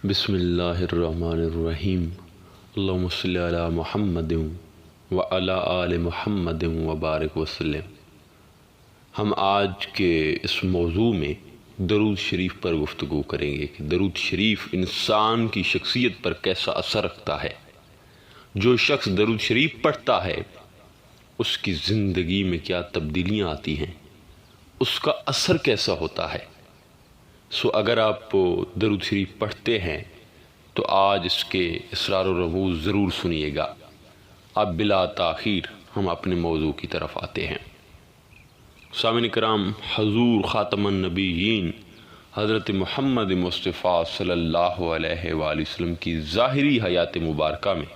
بسم اللہ الرحمن الرحیم اللہم صلی علی محمد وعلی آل محمد وبارک وسلم۔ ہم آج کے اس موضوع میں درود شریف پر گفتگو کریں گے کہ درود شریف انسان کی شخصیت پر کیسا اثر رکھتا ہے۔ جو شخص درود شریف پڑھتا ہے اس کی زندگی میں کیا تبدیلیاں آتی ہیں، اس کا اثر کیسا ہوتا ہے۔ اگر آپ درود شریف پڑھتے ہیں تو آج اس کے اسرار و رموز ضرور سنیے گا۔ اب بلا تاخیر ہم اپنے موضوع کی طرف آتے ہیں۔ سامعین کرام، حضور خاتم النبیین حضرت محمد مصطفیٰ صلی اللہ علیہ وآلہ وسلم کی ظاہری حیات مبارکہ میں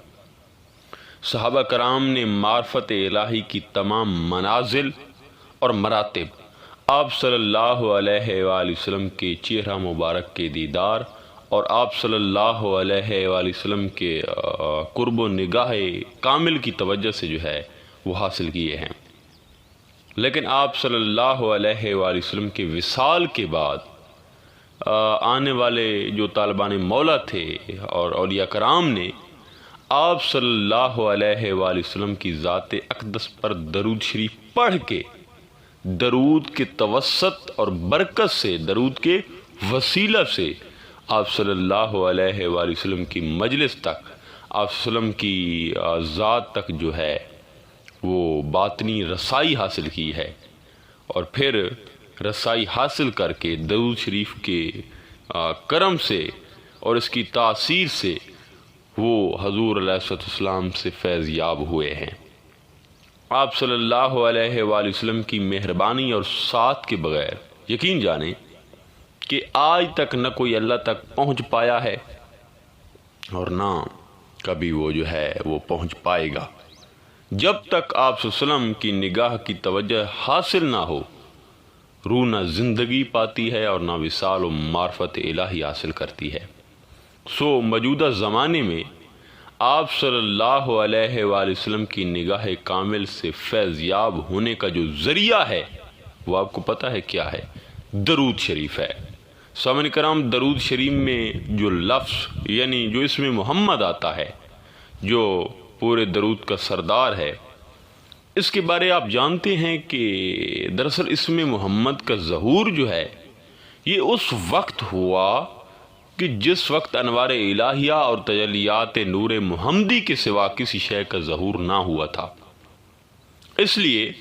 صحابہ کرام نے معرفت الہی کی تمام منازل اور مراتب آپ صلی اللہ علیہ وآلہ وسلم کے چہرہ مبارک کے دیدار اور آپ صلی اللہ علیہ وآلہ وسلم کے قرب و نگاہ کامل کی توجہ سے جو ہے وہ حاصل کیے ہیں۔ لیکن آپ صلی اللہ علیہ وآلہ وسلم کے وصال کے بعد آنے والے جو طالبان مولا تھے اور اولیاء کرام نے آپ صلی اللہ علیہ وآلہ وسلم کی ذات اقدس پر درود شریف پڑھ کے درود کے توسط اور برکت سے، درود کے وسیلہ سے آپ صلی اللہ علیہ وآلہ وسلم کی مجلس تک، آپ صلی اللہ علیہ وسلم کی ذات تک جو ہے وہ باطنی رسائی حاصل کی ہے، اور پھر رسائی حاصل کر کے درود شریف کے کرم سے اور اس کی تاثیر سے وہ حضور علیہ السلام سے فیض یاب ہوئے ہیں۔ آپ صلی اللہ علیہ وآلہ وسلم کی مہربانی اور ساتھ کے بغیر یقین جانیں کہ آج تک نہ کوئی اللہ تک پہنچ پایا ہے اور نہ کبھی وہ جو ہے وہ پہنچ پائے گا۔ جب تک آپ صلی اللہ علیہ وسلم کی نگاہ کی توجہ حاصل نہ ہو، روح نہ زندگی پاتی ہے اور نہ وصال و معرفت الہی حاصل کرتی ہے۔ موجودہ زمانے میں آپ صلی اللہ علیہ وآلہ وسلم کی نگاہ کامل سے فیض یاب ہونے کا جو ذریعہ ہے وہ آپ کو پتہ ہے کیا ہے؟ درود شریف ہے۔ سامعین کرام، درود شریف میں جو لفظ یعنی جو اسم محمد آتا ہے، جو پورے درود کا سردار ہے، اس کے بارے آپ جانتے ہیں کہ دراصل اسم محمد کا ظہور جو ہے یہ اس وقت ہوا کہ جس وقت انوار الہیہ اور تجلیات نور محمدی کے سوا کسی شے کا ظہور نہ ہوا تھا۔ اس لیے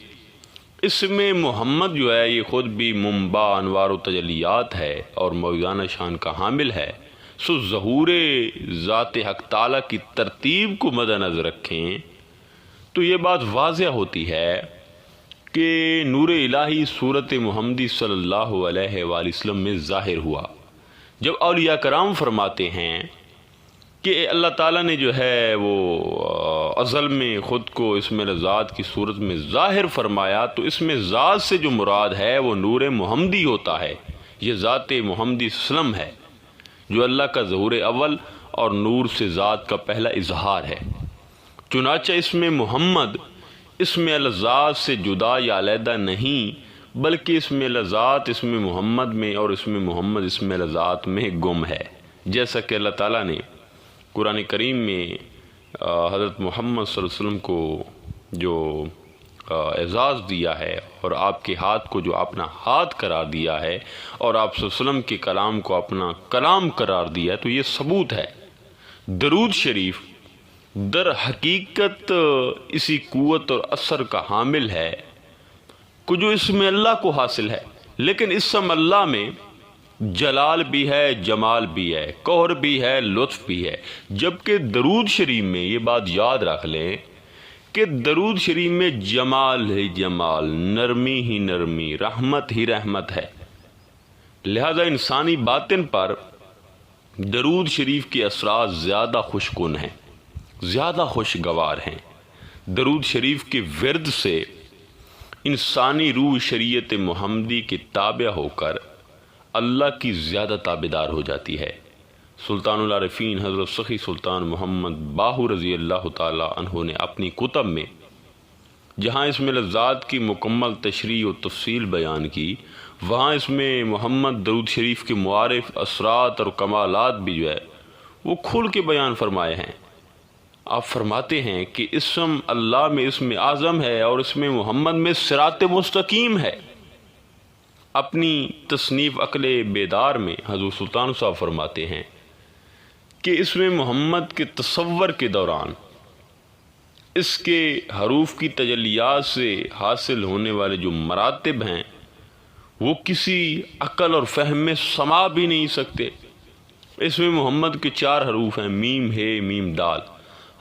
اسم محمد جو ہے یہ خود بھی منبع انوار و تجلیات ہے اور موجودانہ شان کا حامل ہے۔ ظہور ذات حق تعالیٰ کی ترتیب کو مد نظر رکھیں تو یہ بات واضح ہوتی ہے کہ نور الہی صورت محمدی صلی اللہ علیہ وآلہ وسلم میں ظاہر ہوا۔ جب اولیاء کرام فرماتے ہیں کہ اللہ تعالیٰ نے جو ہے وہ ازل میں خود کو اسم ذات کی صورت میں ظاہر فرمایا، تو اسم ذات سے جو مراد ہے وہ نور محمدی ہوتا ہے۔ یہ ذات محمدی وسلم ہے جو اللہ کا ظہور اول اور نور سے ذات کا پہلا اظہار ہے۔ چنانچہ اسم محمد اسم ذات سے جدا یا علیحدہ نہیں، بلکہ اسم ذات اسم محمد میں اور اسم محمد اسم ذات میں گم ہے۔ جیسا کہ اللہ تعالیٰ نے قرآن کریم میں حضرت محمد صلی اللہ علیہ وسلم کو جو اعزاز دیا ہے اور آپ کے ہاتھ کو جو اپنا ہاتھ قرار دیا ہے اور آپ صلی اللہ علیہ وسلم کے کلام کو اپنا کلام قرار دیا ہے، تو یہ ثبوت ہے۔ درود شریف در حقیقت اسی قوت اور اثر کا حامل ہے کہ جو اسم اللہ کو حاصل ہے، لیکن اسم اللہ میں جلال بھی ہے، جمال بھی ہے، قہر بھی ہے، لطف بھی ہے۔ جبکہ درود شریف میں یہ بات یاد رکھ لیں کہ درود شریف میں جمال ہی جمال، نرمی ہی نرمی، رحمت ہی رحمت ہے۔ لہذا انسانی باطن پر درود شریف کے اثرات زیادہ خوشگون ہیں، زیادہ خوشگوار ہیں۔ درود شریف کے ورد سے انسانی روح شریعت محمدی کے تابع ہو کر اللہ کی زیادہ تابعدار ہو جاتی ہے۔ سلطان العارفین حضرت سخی سلطان محمد باہو رضی اللہ تعالی عنہ نے اپنی کتب میں جہاں اسم ذات کی مکمل تشریح و تفصیل بیان کی، وہاں اسم محمد درود شریف کے معارف، اثرات اور کمالات بھی جو ہے وہ کھول کے بیان فرمائے ہیں۔ آپ فرماتے ہیں کہ اسم اللہ میں اسم اعظم ہے اور اسم محمد میں صراط مستقیم ہے۔ اپنی تصنیف عقل بیدار میں حضور سلطان صاحب فرماتے ہیں کہ اسم محمد کے تصور کے دوران اس کے حروف کی تجلیات سے حاصل ہونے والے جو مراتب ہیں وہ کسی عقل اور فہم میں سما بھی نہیں سکتے۔ اسم محمد کے 4 حروف ہیں، میم ہے میم دال۔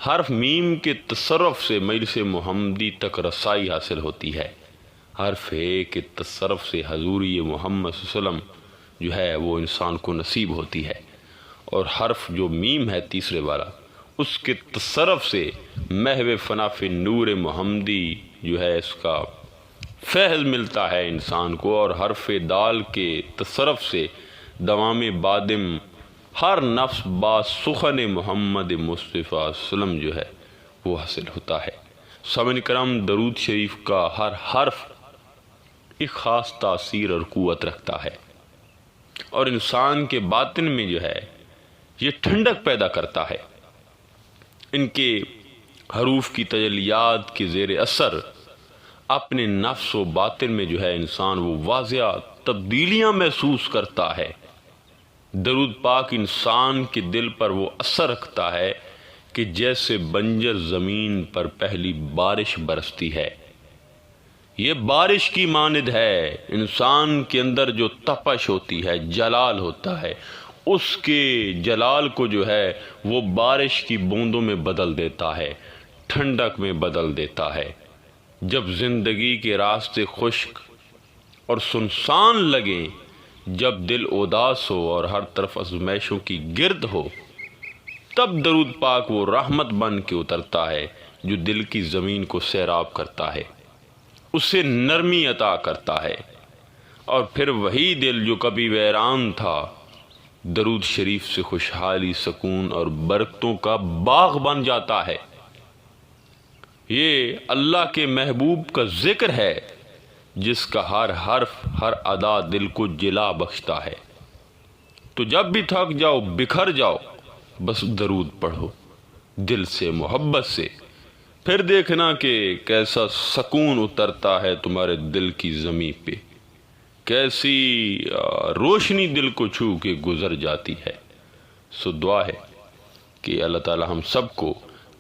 حرف میم کے تصرف سے مجلس محمدی تک رسائی حاصل ہوتی ہے۔ حرف ہے کے تصرف سے حضوری محمد صلی اللہ علیہ وسلم جو ہے وہ انسان کو نصیب ہوتی ہے، اور حرف جو میم ہے تیسرے والا اس کے تصرف سے محو فناف نور محمدی جو ہے اس کا فیض ملتا ہے انسان کو، اور حرف دال کے تصرف سے دوام بادم ہر نفس با سخن محمد مصطفیٰ صلی اللہ علیہ وسلم جو ہے وہ حاصل ہوتا ہے۔ سامعین کرام، درود شریف کا ہر حرف ایک خاص تاثیر اور قوت رکھتا ہے، اور انسان کے باطن میں جو ہے یہ ٹھنڈک پیدا کرتا ہے۔ ان کے حروف کی تجلیات کے زیر اثر اپنے نفس و باطن میں جو ہے انسان وہ واضح تبدیلیاں محسوس کرتا ہے۔ درود پاک انسان کے دل پر وہ اثر رکھتا ہے کہ جیسے بنجر زمین پر پہلی بارش برستی ہے۔ یہ بارش کی مانند ہے، انسان کے اندر جو تپش ہوتی ہے، جلال ہوتا ہے، اس کے جلال کو جو ہے وہ بارش کی بوندوں میں بدل دیتا ہے، ٹھنڈک میں بدل دیتا ہے۔ جب زندگی کے راستے خشک اور سنسان لگیں، جب دل اداس ہو اور ہر طرف آزمائشوں کی گرد ہو، تب درود پاک وہ رحمت بن کے اترتا ہے جو دل کی زمین کو سیراب کرتا ہے، اسے نرمی عطا کرتا ہے، اور پھر وہی دل جو کبھی ویران تھا درود شریف سے خوشحالی، سکون اور برکتوں کا باغ بن جاتا ہے۔ یہ اللہ کے محبوب کا ذکر ہے جس کا ہر حرف، ہر ادا دل کو جلا بخشتا ہے۔ تو جب بھی تھک جاؤ، بکھر جاؤ، بس درود پڑھو دل سے، محبت سے، پھر دیکھنا کہ کیسا سکون اترتا ہے تمہارے دل کی زمین پہ، کیسی روشنی دل کو چھو کے گزر جاتی ہے۔ سو دعا ہے کہ اللہ تعالی ہم سب کو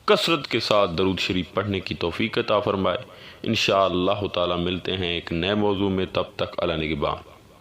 کثرت کے ساتھ درود شریف پڑھنے کی توفیق عطا فرمائے۔ انشاءاللہ تعالی ملتے ہیں ایک نئے موضوع میں، تب تک اللہ نگہبان۔